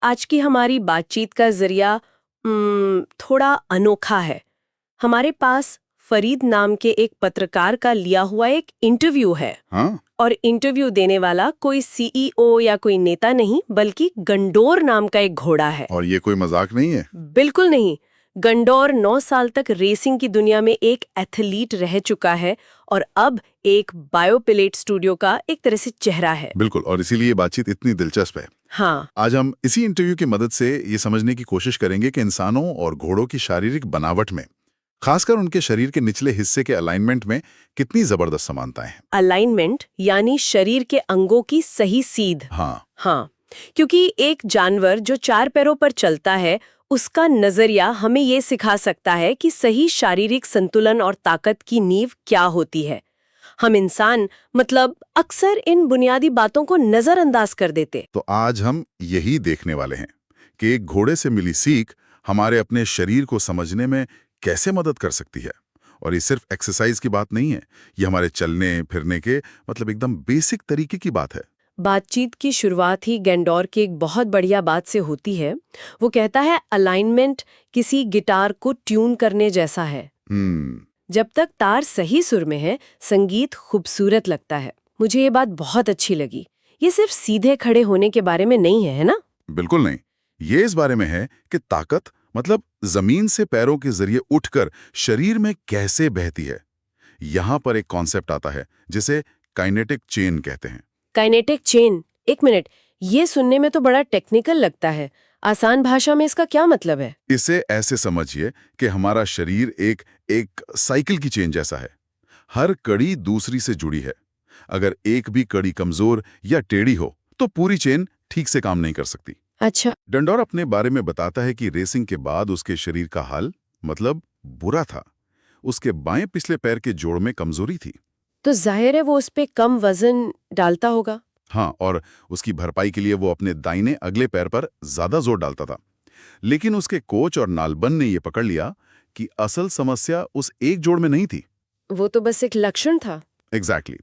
आज की हमारी बातचीत का जरिया थोड़ा अनोखा है। हमारे पास फरीद नाम के एक पत्रकार का लिया हुआ एक इंटरव्यू है। हाँ? और इंटरव्यू देने वाला कोई सीईओ या कोई नेता नहीं, बल्कि गंडोर नाम का एक घोड़ा है। और ये कोई मजाक नहीं है। बिल्कुल नहीं। गंडोर 9 साल तक रेसिंग की दुनिया में एक एथलीट रह चुका है और अब एक बायोपिलेट स्टूडियो का एक तरह से चेहरा है। बिल्कुल, और इसीलिए ये बातचीत इतनी दिलचस्प है। हाँ, आज हम इसी इंटरव्यू की मदद से ये समझने की कोशिश करेंगे कि इंसानों और घोड़ों की शारीरिक बनावट में, खासकर उनके शरीर के निचले हिस्से के अलाइनमेंट में कितनी जबरदस्त समानताएं हैं। अलाइनमेंट यानी शरीर के अंगों की सही सीध। हाँ, क्योंकि एक जानवर जो 4 पैरों पर चलता है, उसका नजरिया हमें ये सिखा सकता है कि सही शारीरिक संतुलन और ताकत की नींव क्या होती है। हम इंसान मतलब अक्सर इन बुनियादी बातों को नजरअंदाज कर देते। तो आज हम यही देखने वाले हैं कि एक घोड़े से मिली सीख हमारे अपने शरीर को समझने में कैसे मदद कर सकती है। और ये सिर्फ एक्सरसाइज की बात नहीं है, ये हमारे चलने फिरने के मतलब एकदम बेसिक तरीके की बात है। बातचीत की शुरुआत ही गैंडोर की एक बहुत बढ़िया बात से होती है। वो कहता है अलाइनमेंट किसी गिटार को ट्यून करने जैसा है। जब तक तार सही सुर में है, संगीत खूबसूरत लगता है। मुझे ये बात बहुत अच्छी लगी। ये सिर्फ सीधे खड़े होने के बारे में नहीं है ना? बिल्कुल नहीं, ये इस बारे में है कि ताकत मतलब जमीन से पैरों के जरिए उठकर शरीर में कैसे बहती है। यहां पर एक कॉन्सेप्ट आता है जिसे काइनेटिक चेन कहते हैं। काइनेटिक चेन, एक मिनट, ये सुनने में तो बड़ा टेक्निकल लगता है। आसान भाषा में इसका क्या मतलब है? इसे ऐसे समझिए कि हमारा शरीर एक साइकिल की चेन जैसा है। हर कड़ी दूसरी से जुड़ी है। अगर एक भी कड़ी कमजोर या टेढ़ी हो तो पूरी चेन ठीक से काम नहीं कर सकती। अच्छा। डंडोर अपने बारे में बताता है कि रेसिंग के बाद उसके शरीर का हाल मतलब बुरा था। उसके बाएं पिछले पैर के जोड़ में कमजोरी थी। तो जाहिर है वो उस पे कम वजन डालता होगा। हाँ, और उसकी भरपाई के लिए वो अपने दाहिने अगले पैर पर ज्यादा जोर डालता था। लेकिन उसके कोच और नालबन ने यह पकड़ लिया कि असल समस्या उस एक जोड़ में नहीं थी। वो तो बस एक लक्षण था। एग्जैक्टली।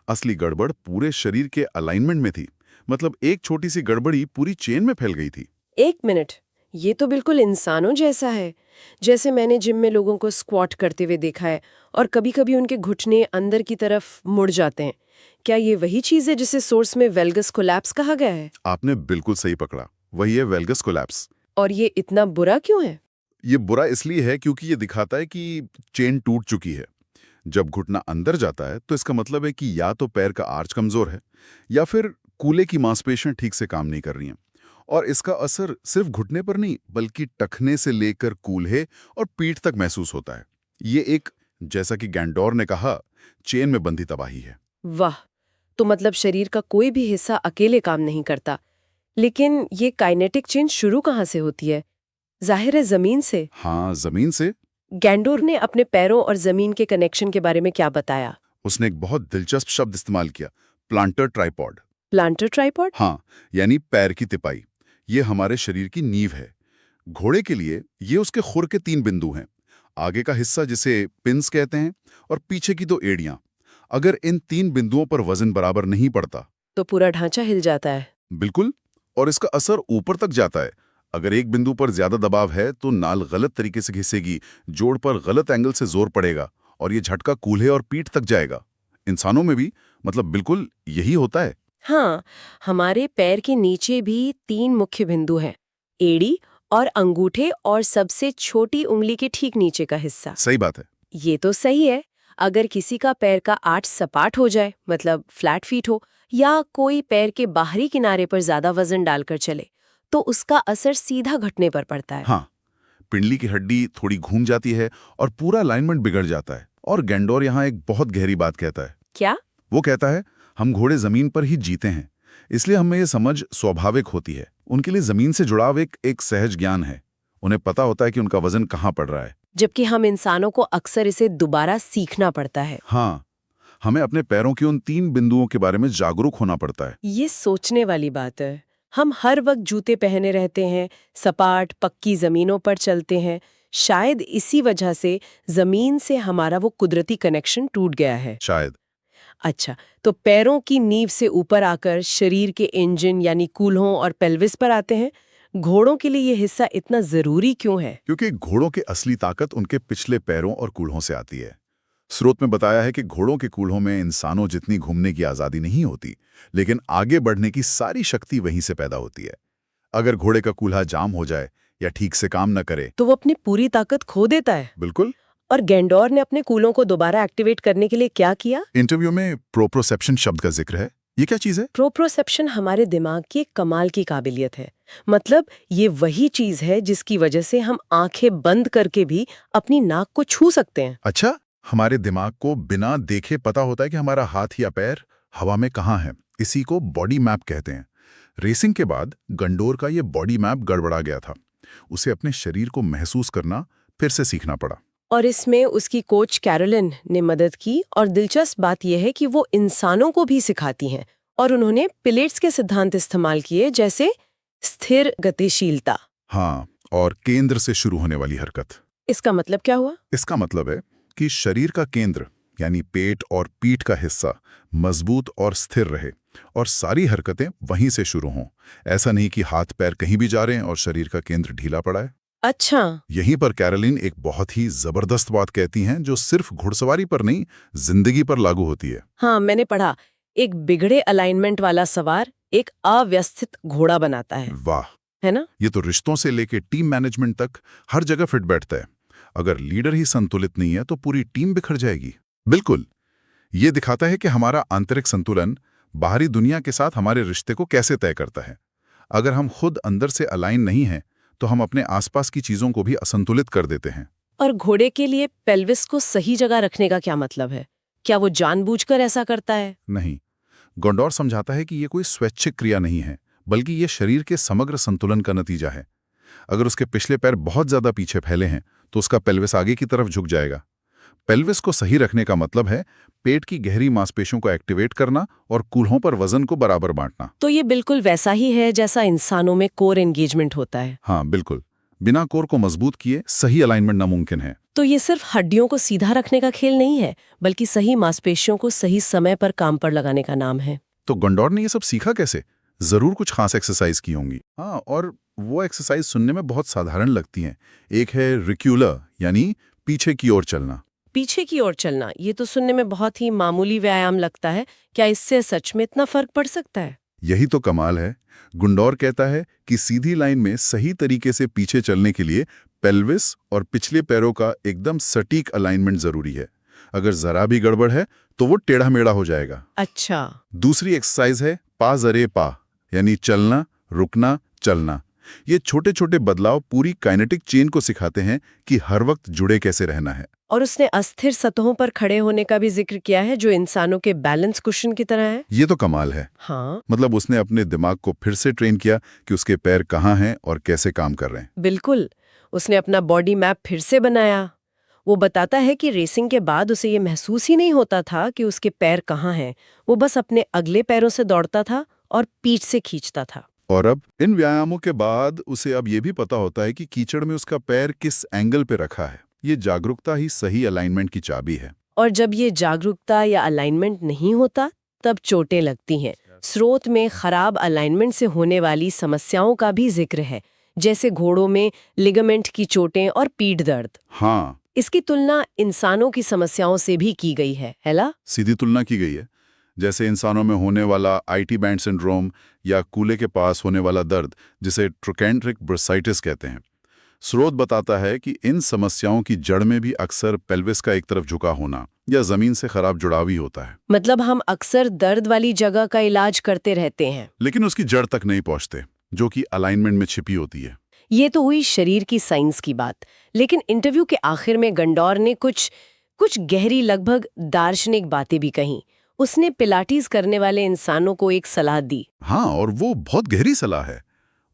असली गड़बड़ पूरे शरीर के अलाइनमेंट में थी। मतलब एक छोटी सी गड़बड़ी पूरी चेन में फैल गई थी। एक मिनट, ये तो बिल्कुल इंसानों जैसा है। जैसे मैंने जिम में लोगों को स्क्वाट करते हुए देखा है और कभी-कभी उनके घुटने अंदर की तरफ मुड़ जाते हैं। क्या ये वही चीज है जिसे सोर्स में वेल्गस कोलैप्स कहा गया है? आपने बिल्कुल सही पकड़ा, वही है वेल्गस कोलैप्स। और ये इतना बुरा क्यों है? ये बुरा इसलिए है क्योंकि ये दिखाता है कि चेन टूट चुकी है। जब घुटना अंदर जाता है तो इसका मतलब है कि या तो पैर का आर्च कमजोर है या फिर कूल्हे की मांसपेशियां ठीक से काम नहीं कर रही हैं। और इसका असर सिर्फ घुटने पर नहीं बल्कि टखने से लेकर कूल्हे और पीठ तक महसूस होता है। ये एक, जैसा कि गैंडोर ने कहा, चेन में बंधी तबाही है। वाह! तो मतलब शरीर का कोई भी हिस्सा अकेले काम नहीं करता। लेकिन ये काइनेटिक चेन शुरू कहाँ से होती है? जाहिर है जमीन से। हाँ, जमीन से। गैंडोर ने अपने पैरों और जमीन के कनेक्शन के बारे में क्या बताया? उसने एक बहुत दिलचस्प शब्द इस्तेमाल किया, प्लांटर ट्राइपॉड। Planter tripod? हाँ, यानी पैर की तिपाई। ये हमारे शरीर की नींव है। घोड़े के लिए ये उसके खुर के 3 बिंदु हैं। आगे का हिस्सा जिसे पिंस कहते हैं और पीछे की 2 एड़ियां। अगर इन 3 बिंदुओं पर वजन बराबर नहीं पड़ता तो पूरा ढांचा हिल जाता है। बिल्कुल, और इसका असर ऊपर तक जाता है। अगर एक बिंदु पर ज्यादा दबाव है तो नाल गलत तरीके से घिसेगी, जोड़ पर गलत एंगल से जोर पड़ेगा और ये झटका कूल्हे और पीठ तक जाएगा। इंसानों में भी मतलब बिल्कुल यही होता है। हाँ, हमारे पैर के नीचे भी 3 मुख्य बिंदु हैं, एड़ी और अंगूठे और सबसे छोटी उंगली के ठीक नीचे का हिस्सा। सही बात है। ये तो सही है। अगर किसी का पैर का आर्च सपाट हो जाए, मतलब फ्लैट फीट हो, या कोई पैर के बाहरी किनारे पर ज्यादा वजन डालकर चले, तो उसका असर सीधा घुटने पर पड़ता है। हाँ, पिंडली की हड्डी थोड़ी घूम जाती है और पूरा अलाइनमेंट बिगड़ जाता है। और गैंडोर यहाँ एक बहुत गहरी बात कहता है। क्या? वो कहता है, हम घोड़े जमीन पर ही जीते हैं, इसलिए हमें ये समझ स्वाभाविक होती है। उनके लिए जमीन से जुड़ाव एक सहज ज्ञान है। उन्हें पता होता है कि उनका वजन कहाँ पड़ रहा है। जबकि हम इंसानों को अक्सर इसे दोबारा सीखना पड़ता है। हाँ, हमें अपने पैरों के उन 3 बिंदुओं के बारे में जागरूक होना पड़ता है। ये सोचने वाली बात है। हम हर वक्त जूते पहने रहते हैं, सपाट पक्की जमीनों पर चलते हैं। शायद इसी वजह से जमीन से हमारा वो कुदरती कनेक्शन टूट गया है। शायद। अच्छा, तो पैरों की नींव से ऊपर आकर शरीर के इंजन यानी कूल्हों और पेल्विस पर आते हैं। घोड़ों के लिए ये हिस्सा इतना जरूरी क्यों है? क्योंकि घोड़ों की असली ताकत उनके पिछले पैरों और कूल्हों से आती है। स्रोत में बताया है कि घोड़ों के कूल्हों में इंसानों जितनी घूमने की आज़ादी नहीं होती, लेकिन आगे बढ़ने की सारी शक्ति वहीं से पैदा होती है। अगर घोड़े का कूल्हा जाम हो जाए या ठीक से काम न करे तो वो अपनी पूरी ताकत खो देता है। बिल्कुल। और गेंडोर ने अपने कूलों को दोबारा एक्टिवेट करने के लिए क्या किया? इंटरव्यू में प्रोप्रोसेप्शन शब्द का जिक्र है। ये क्या चीज है? प्रोप्रोसेप्शन हमारे दिमाग की एक कमाल की काबिलियत है। मतलब ये वही चीज है जिसकी वजह से हम आंखें बंद करके भी अपनी नाक को छू सकते हैं। अच्छा, हमारे दिमाग को बिना देखे पता होता है कि हमारा हाथ या पैर हवा में कहाँ है। इसी को बॉडी मैप कहते हैं। रेसिंग के बाद गंडोर का ये बॉडी मैप गड़बड़ा गया था। उसे अपने शरीर को महसूस करना फिर से सीखना पड़ा। और इसमें उसकी कोच कैरोलिन ने मदद की, और दिलचस्प बात यह है कि वो इंसानों को भी सिखाती हैं। और उन्होंने पिलेट्स के सिद्धांत इस्तेमाल किए, जैसे स्थिर गतिशीलता। हाँ, और केंद्र से शुरू होने वाली हरकत। इसका मतलब क्या हुआ? इसका मतलब है कि शरीर का केंद्र यानी पेट और पीठ का हिस्सा मजबूत और स्थिर रहे और सारी हरकतें वहीं से शुरू हों। ऐसा नहीं कि हाथ पैर कहीं भी जा रहे हैं और शरीर का केंद्र ढीला पड़ा है। अच्छा। यहीं पर कैरोलिन एक बहुत ही जबरदस्त बात कहती हैं, जो सिर्फ घुड़सवारी पर नहीं, जिंदगी पर लागू होती है। हाँ, मैंने पढ़ा, एक बिगड़े अलाइनमेंट वाला सवार एक अव्यवस्थित घोड़ा बनाता है। वाह, है ना? ये तो रिश्तों से लेके टीम मैनेजमेंट तक हर जगह फिट बैठता है। अगर लीडर ही संतुलित नहीं है तो पूरी टीम बिखर जाएगी। बिल्कुल, ये दिखाता है कि हमारा आंतरिक संतुलन बाहरी दुनिया के साथ हमारे रिश्ते को कैसे तय करता है। अगर हम खुद अंदर से अलाइन नहीं हैं तो हम अपने आसपास की चीजों को भी असंतुलित कर देते हैं। और घोड़े के लिए पेल्विस को सही जगह रखने का क्या मतलब है? क्या वो जानबूझकर ऐसा करता है? नहीं, गंडोर समझाता है कि ये कोई स्वैच्छिक क्रिया नहीं है, बल्कि ये शरीर के समग्र संतुलन का नतीजा है। अगर उसके पिछले पैर बहुत ज्यादा पीछे फैले हैं तो उसका पेल्विस आगे की तरफ झुक जाएगा। पेल्विस को सही रखने का मतलब है पेट की गहरी मांसपेशियों को एक्टिवेट करना और कूल्हों पर वजन को बराबर बांटना। तो ये बिल्कुल वैसा ही है जैसा इंसानों में कोर एंगेजमेंट होता है। हाँ बिल्कुल, बिना कोर को मजबूत किए सही अलाइनमेंट नामुमकिन है। तो ये सिर्फ हड्डियों को सीधा रखने का खेल नहीं है, बल्कि सही मांसपेशियों को सही समय पर काम पर लगाने का नाम है। तो गंडोर ने ये सब सीखा कैसे? जरूर कुछ खास एक्सरसाइज की होंगी। हाँ, और वो एक्सरसाइज सुनने में बहुत साधारण लगती हैं। एक है रिक्यूलर, यानी पीछे की ओर चलना। पीछे की ओर चलना, ये तो सुनने में बहुत ही मामूली व्यायाम लगता है। क्या इससे सच में इतना फर्क पड़ सकता है? यही तो कमाल है। गंडोर कहता है कि सीधी लाइन में सही तरीके से पीछे चलने के लिए पेल्विस और पिछले पैरों का एकदम सटीक अलाइनमेंट जरूरी है। अगर जरा भी गड़बड़ है तो वो टेढ़ा मेढ़ा हो जाएगा। अच्छा। दूसरी एक्सरसाइज है पा जरे पा, यानी चलना, रुकना, चलना। ये छोटे छोटे बदलाव पूरी काइनेटिक चेन को सिखाते हैं कि हर वक्त जुड़े कैसे रहना है। और उसने अस्थिर सतहों पर खड़े होने का भी जिक्र किया है, जो इंसानों के बैलेंस कुशन की तरह है। ये तो कमाल है। हाँ, मतलब उसने अपने दिमाग को फिर से ट्रेन किया कि उसके पैर कहाँ हैं और कैसे काम कर रहे हैं। बिल्कुल, उसने अपना बॉडी मैप फिर से बनाया। वो बताता है कि रेसिंग के बाद उसे ये महसूस ही नहीं होता था कि उसके पैर कहाँ हैं। वो बस अपने अगले पैरों से दौड़ता था और पीठ से खींचता था। और अब इन व्यायामों के बाद उसे अब ये भी पता होता है कि कीचड़ में उसका पैर किस एंगल पे रखा है। ये जागरूकता ही सही अलाइनमेंट की चाबी है। और जब ये जागरूकता या अलाइनमेंट नहीं होता, तब चोटें लगती हैं। स्रोत में खराब अलाइनमेंट से होने वाली समस्याओं का भी जिक्र है, जैसे घोड़ों में लिगामेंट की चोटें और पीठ दर्द। हाँ, इसकी तुलना इंसानों की समस्याओं से भी की गई है ना? सीधी तुलना की गई है। जैसे इंसानों में होने वाला IT बैंड सिंड्रोम या कूल्हे के पास होने वाला दर्द, जिसे ट्रोकेंट्रिक बर्साइटिस कहते हैं। स्रोत बताता है कि इन समस्याओं की जड़ में भी अक्सर पेल्विस का एक तरफ झुका होना या जमीन से खराब जुड़ाव ही होता है। मतलब हम अक्सर दर्द वाली जगह का इलाज करते रहते हैं, लेकिन उसकी जड़ तक नहीं पहुंचते, जो कि अलाइनमेंट में छिपी होती है। ये तो हुई शरीर की साइंस की बात। लेकिन इंटरव्यू के आखिर में गंडोर ने कुछ गहरी, लगभग दार्शनिक बातें भी कहीं। उसने पिलाटीज करने वाले इंसानों को एक सलाह दी। हाँ, और वो बहुत गहरी सलाह है।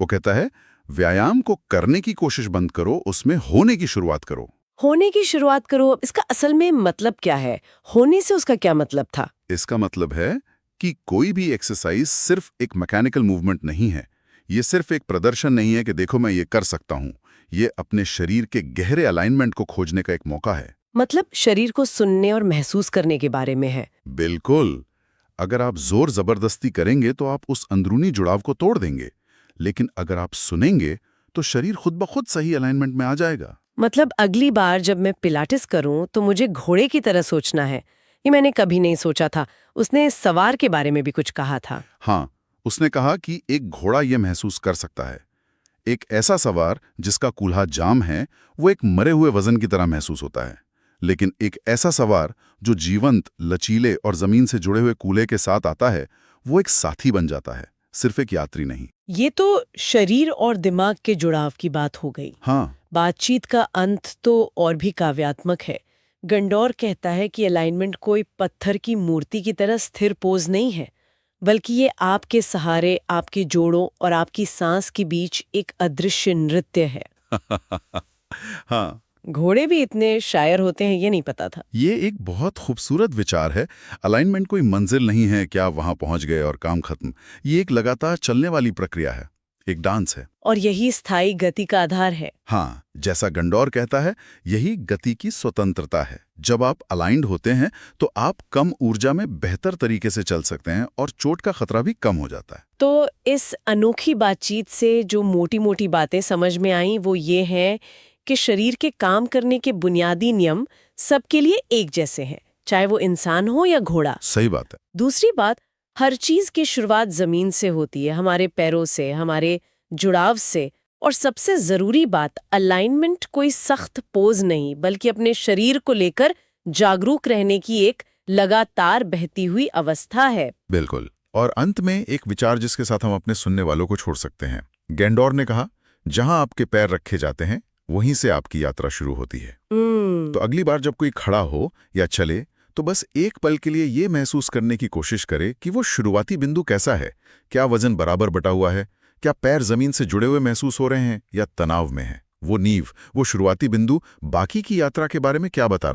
वो कहता है, व्यायाम को करने की कोशिश बंद करो, उसमें होने की शुरुआत करो। होने की शुरुआत करो, इसका असल में मतलब क्या है? होने से उसका क्या मतलब था? इसका मतलब है कि कोई भी एक्सरसाइज सिर्फ एक मैकेनिकल मूवमेंट नहीं है। ये सिर्फ एक प्रदर्शन नहीं है कि देखो मैं ये कर सकता हूँ। ये अपने शरीर के गहरे अलाइनमेंट को खोजने का एक मौका है। मतलब शरीर को सुनने और महसूस करने के बारे में है। बिल्कुल। अगर आप जोर जबरदस्ती करेंगे तो आप उस अंदरूनी जुड़ाव को तोड़ देंगे। लेकिन अगर आप सुनेंगे तो शरीर खुद ब खुद सही अलाइनमेंट में आ जाएगा। मतलब अगली बार जब मैं पिलाटिस करूं तो मुझे घोड़े की तरह सोचना है। ये मैंने कभी नहीं सोचा था। उसने सवार के बारे में भी कुछ कहा था। हाँ, उसने कहा कि एक घोड़ा ये महसूस कर सकता है। एक ऐसा सवार जिसका कूल्हा जाम है वो एक मरे हुए वजन की तरह महसूस होता है, लेकिन एक ऐसा सवार जो जीवंत, लचीले और जमीन से जुड़े हुए कूल्हे के साथ आता है वो एक साथी बन जाता है, सिर्फ एक यात्री नहीं। ये तो शरीर और दिमाग के जुड़ाव की बात हो गई। हाँ, बातचीत का अंत तो और भी काव्यात्मक है। गंडोर कहता है कि अलाइनमेंट कोई पत्थर की मूर्ति की तरह स्थिर पोज नहीं है, बल्कि ये आपके सहारे, आपके जोड़ों और आपकी सांस के बीच एक अदृश्य नृत्य है। हाँ, घोड़े भी इतने शायर होते हैं ये नहीं पता था। ये एक बहुत खूबसूरत विचार है। अलाइनमेंट कोई मंजिल नहीं है कि आप वहां पहुंच गए और काम खत्म। ये एक लगातार चलने वाली प्रक्रिया है, एक डांस है। और यही स्थायी गति का आधार है। हाँ, जैसा गंडोर कहता है, यही गति की स्वतंत्रता है। जब आप अलाइंड होते हैं तो आप कम ऊर्जा में बेहतर तरीके से चल सकते हैं और चोट का खतरा भी कम हो जाता है। तो इस अनोखी बातचीत से जो मोटी-मोटी बातें समझ में आई वो ये हैं कि शरीर के काम करने के बुनियादी नियम सबके लिए एक जैसे हैं, चाहे वो इंसान हो या घोड़ा। सही बात है। दूसरी बात, हर चीज की शुरुआत जमीन से होती है, हमारे पैरों से, हमारे जुड़ाव से। और सबसे जरूरी बात, अलाइनमेंट कोई सख्त पोज नहीं, बल्कि अपने शरीर को लेकर जागरूक रहने की एक लगातार बहती हुई अवस्था है। बिल्कुल। और अंत में एक विचार जिसके साथ हम अपने सुनने वालों को छोड़ सकते हैं। गैंडोर ने कहा, जहां आपके पैर रखे जाते हैं वहीं से आपकी यात्रा शुरू होती है। तो अगली बार जब कोई खड़ा हो या चले तो बस एक पल के लिए ये महसूस करने की कोशिश करे कि वो शुरुआती बिंदु कैसा है। क्या वजन बराबर बटा हुआ है? क्या पैर जमीन से जुड़े हुए महसूस हो रहे हैं या तनाव में है? वो नींव, वो शुरुआती बिंदु बाकी की यात्रा के बारे में क्या बता रहा है?